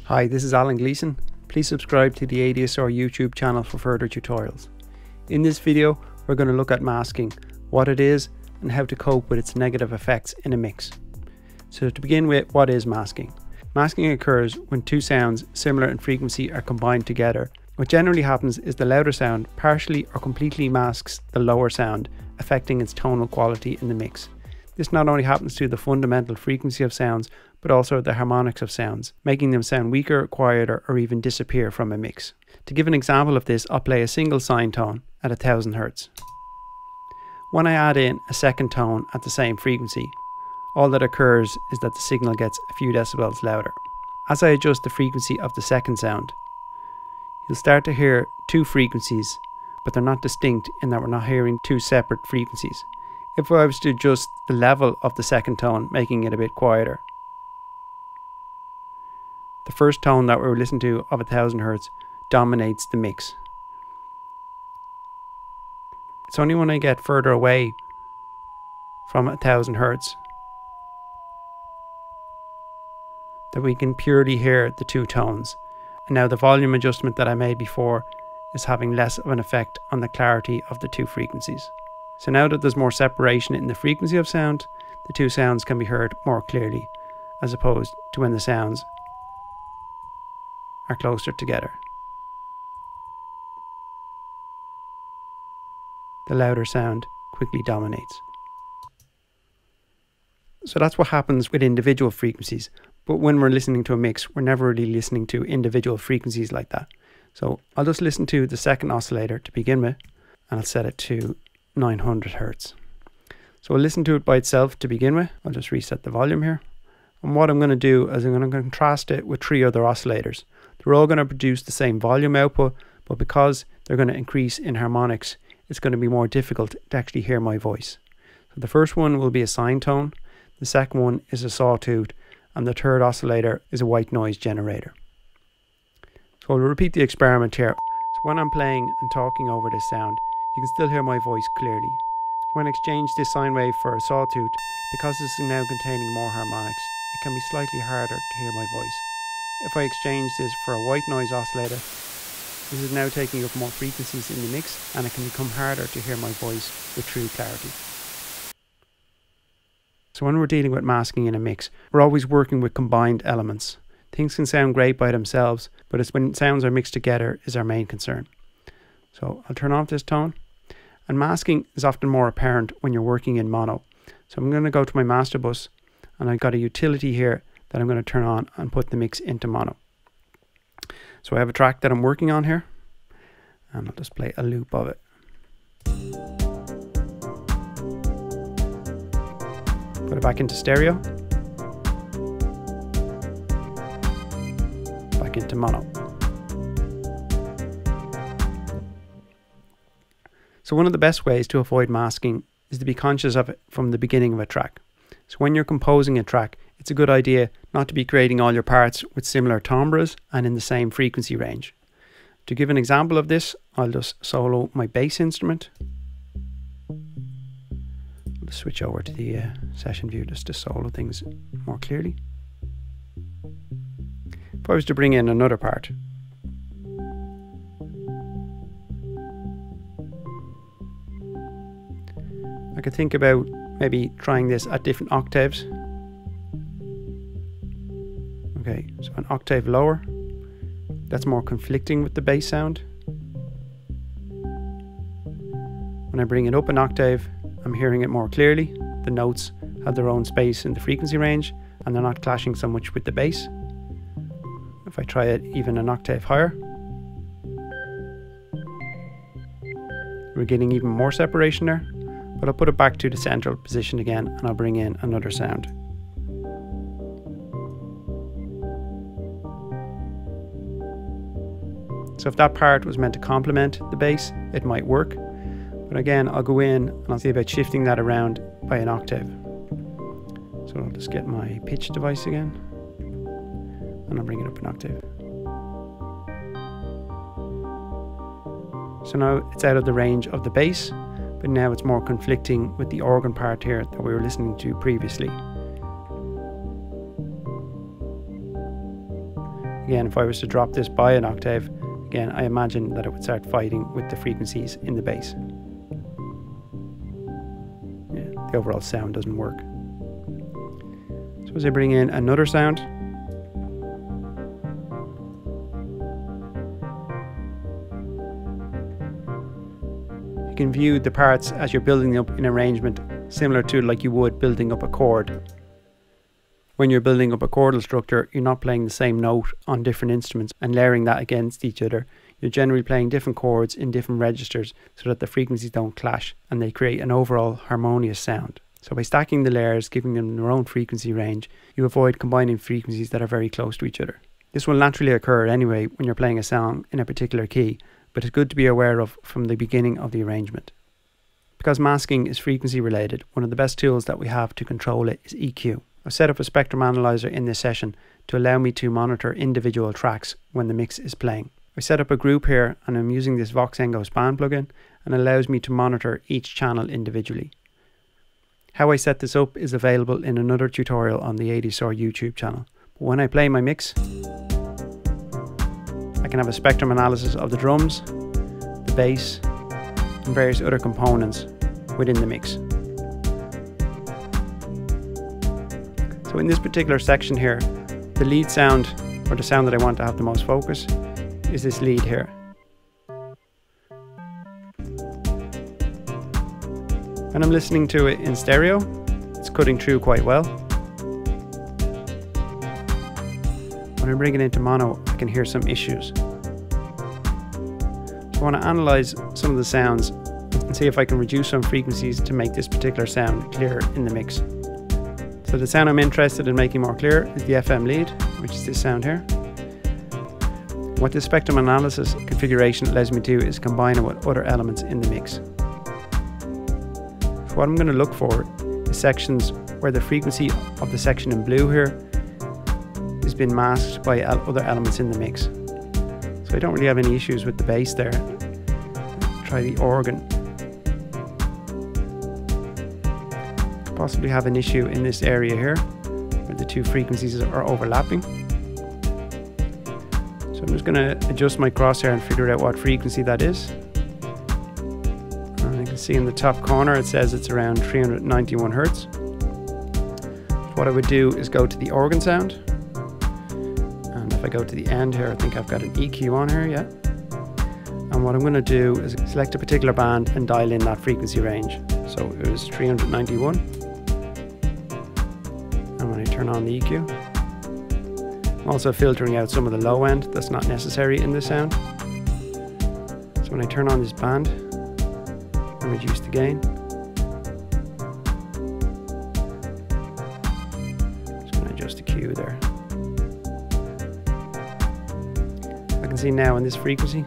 Hi, this is Alan Gleeson. Please subscribe to the ADSR YouTube channel for further tutorials. In this video, we're going to look at masking, what it is, and how to cope with its negative effects in a mix. So to begin with, what is masking? Masking occurs when two sounds similar in frequency are combined together. What generally happens is the louder sound partially or completely masks the lower sound, affecting its tonal quality in the mix. This not only happens to the fundamental frequency of sounds, but also the harmonics of sounds, making them sound weaker, quieter, or even disappear from a mix. To give an example of this, I'll play a single sine tone at 1000 Hz. When I add in a second tone at the same frequency, all that occurs is that the signal gets a few decibels louder. As I adjust the frequency of the second sound, you'll start to hear two frequencies, but they're not distinct in that we're not hearing two separate frequencies. If I was to adjust the level of the second tone, making it a bit quieter, the first tone that we're listening to of 1000 Hz dominates the mix. It's only when I get further away from 1000 Hz that we can purely hear the two tones. And now the volume adjustment that I made before is having less of an effect on the clarity of the two frequencies. So now that there's more separation in the frequency of sound, the two sounds can be heard more clearly, as opposed to when the sounds are closer together. The louder sound quickly dominates. So that's what happens with individual frequencies. But when we're listening to a mix, we're never really listening to individual frequencies like that. So I'll just listen to the second oscillator to begin with, and I'll set it to 900 Hz. So I'll listen to it by itself to begin with. I'll just reset the volume here. And what I'm going to do is I'm going to contrast it with three other oscillators. They're all going to produce the same volume output, but because they're going to increase in harmonics, it's going to be more difficult to actually hear my voice. So the first one will be a sine tone, the second one is a sawtooth, and the third oscillator is a white noise generator. So I'll repeat the experiment here. So when I'm playing and talking over this sound, you can still hear my voice clearly. When I exchange this sine wave for a sawtooth, because this is now containing more harmonics, it can be slightly harder to hear my voice. If I exchange this for a white noise oscillator, this is now taking up more frequencies in the mix, and it can become harder to hear my voice with true clarity. So when we're dealing with masking in a mix, we're always working with combined elements. Things can sound great by themselves, but it's when sounds are mixed together is our main concern. So I'll turn off this tone, and masking is often more apparent when you're working in mono. So I'm going to go to my master bus, and I've got a utility here that I'm going to turn on and put the mix into mono. So I have a track that I'm working on here, and I'll just play a loop of it. Put it back into stereo, back into mono. So one of the best ways to avoid masking is to be conscious of it from the beginning of a track. So when you're composing a track, it's a good idea not to be creating all your parts with similar timbres and in the same frequency range. To give an example of this, I'll just solo my bass instrument. I'll just switch over to the session view just to solo things more clearly. If I was to bring in another part, I could think about maybe trying this at different octaves. Okay, so an octave lower, that's more conflicting with the bass sound. When I bring it up an octave, I'm hearing it more clearly. The notes have their own space in the frequency range, and they're not clashing so much with the bass. If I try it even an octave higher, we're getting even more separation there. But I'll put it back to the central position again, and I'll bring in another sound. So if that part was meant to complement the bass, it might work. But again, I'll go in and I'll see about shifting that around by an octave. So I'll just get my pitch device again, and I'll bring it up an octave. So now it's out of the range of the bass, but now it's more conflicting with the organ part here that we were listening to previously. Again, if I was to drop this by an octave, again, I imagine that it would start fighting with the frequencies in the bass. Yeah, the overall sound doesn't work. Suppose I bring in another sound. You can view the parts as you're building up in arrangement, similar to like you would building up a chord. When you're building up a chordal structure, you're not playing the same note on different instruments and layering that against each other. You're generally playing different chords in different registers so that the frequencies don't clash and they create an overall harmonious sound. So by stacking the layers, giving them their own frequency range, you avoid combining frequencies that are very close to each other. This will naturally occur anyway when you're playing a song in a particular key, but it's good to be aware of from the beginning of the arrangement. Because masking is frequency related, one of the best tools that we have to control it is EQ. I've set up a spectrum analyzer in this session to allow me to monitor individual tracks when the mix is playing. I set up a group here and I'm using this Voxengo span plugin and it allows me to monitor each channel individually. How I set this up is available in another tutorial on the ADSR YouTube channel. But when I play my mix, I can have a spectrum analysis of the drums, the bass, and various other components within the mix. So in this particular section here, the lead sound, or the sound that I want to have the most focus, is this lead here. When I'm listening to it in stereo, it's cutting through quite well. When I bring it into mono, I can hear some issues. So I want to analyze some of the sounds and see if I can reduce some frequencies to make this particular sound clearer in the mix. So the sound I'm interested in making more clear is the FM lead, which is this sound here. What this spectrum analysis configuration allows me to do is combine it with other elements in the mix. So what I'm going to look for is sections where the frequency of the section in blue here has been masked by other elements in the mix. So I don't really have any issues with the bass there. Try the organ. Possibly have an issue in this area here where the two frequencies are overlapping. So I'm just going to adjust my crosshair and figure out what frequency that is. And you can see in the top corner it says it's around 391 Hertz. So what I would do is go to the organ sound, and if I go to the end here, I think I've got an EQ on here, yeah. And what I'm going to do is select a particular band and dial in that frequency range. So it was 391. And when I turn on the EQ, I'm also filtering out some of the low end that's not necessary in the sound. So when I turn on this band and reduce the gain, I'm just going to adjust the Q there. I can see now in this frequency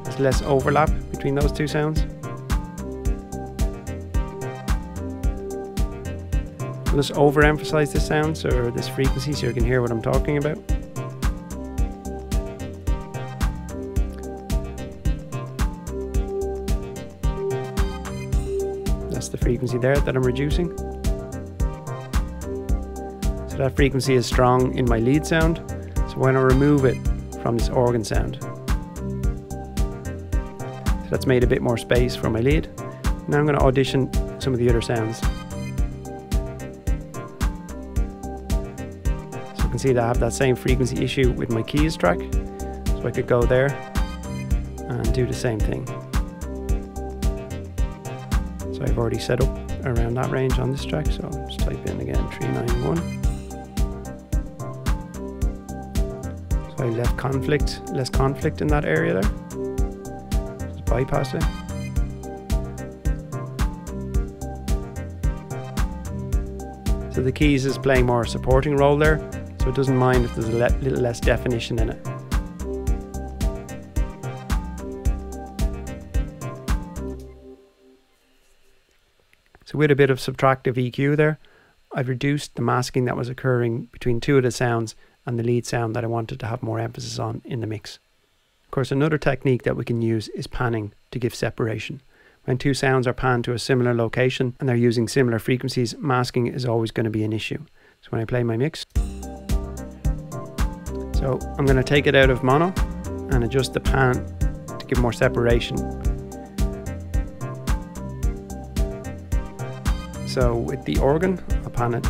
there's less overlap between those two sounds. I'll just overemphasize this sound or this frequency so you can hear what I'm talking about. That's the frequency there that I'm reducing. So that frequency is strong in my lead sound. So when I remove it from this organ sound, so that's made a bit more space for my lead. Now I'm going to audition some of the other sounds. So you can see that I have that same frequency issue with my keys track. So I could go there and do the same thing. So I've already set up around that range on this track. So I'll just type in again 391. So I left less conflict in that area there. Just bypass it. So the keys is playing more a supporting role there, so it doesn't mind if there's a little less definition in it. So with a bit of subtractive EQ there, I've reduced the masking that was occurring between two of the sounds and the lead sound that I wanted to have more emphasis on in the mix. Of course, another technique that we can use is panning to give separation. When two sounds are panned to a similar location and they're using similar frequencies, masking is always going to be an issue. So when I play my mix, So I'm going to take it out of mono and adjust the pan to give more separation. So with the organ, I'll pan it,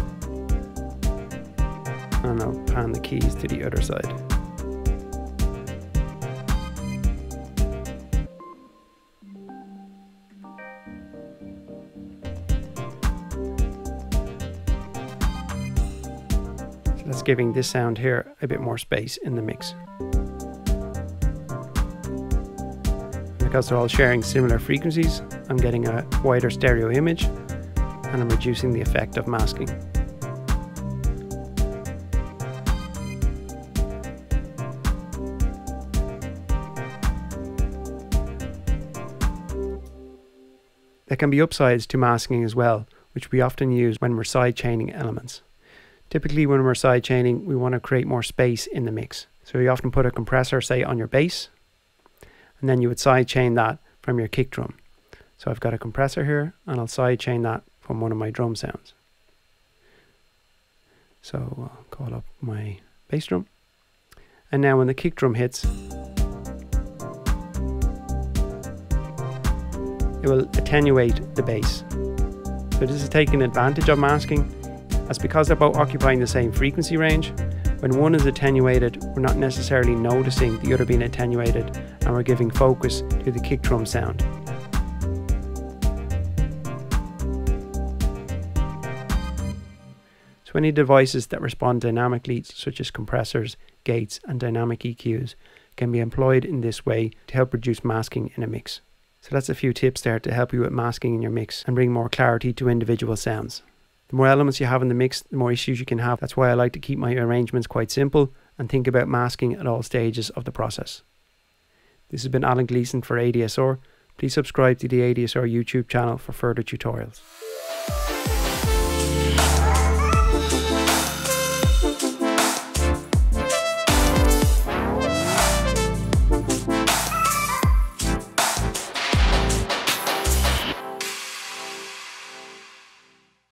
and I'll pan the keys to the other side. So that's giving this sound here a bit more space in the mix. Because they're all sharing similar frequencies, I'm getting a wider stereo image, and I'm reducing the effect of masking. There can be upsides to masking as well, which we often use when we're sidechaining elements. Typically when we're sidechaining, we want to create more space in the mix. So you often put a compressor, say, on your bass, and then you would sidechain that from your kick drum. So I've got a compressor here, and I'll sidechain that from one of my drum sounds. So I'll call up my bass drum. And now when the kick drum hits, it will attenuate the bass. So this is taking advantage of masking, as because they're both occupying the same frequency range, when one is attenuated, we're not necessarily noticing the other being attenuated, and we're giving focus to the kick drum sound. So any devices that respond dynamically, such as compressors, gates, and dynamic EQs, can be employed in this way to help reduce masking in a mix. So that's a few tips there to help you with masking in your mix and bring more clarity to individual sounds. The more elements you have in the mix, the more issues you can have. That's why I like to keep my arrangements quite simple and think about masking at all stages of the process. This has been Alan Gleeson for ADSR. Please subscribe to the ADSR YouTube channel for further tutorials.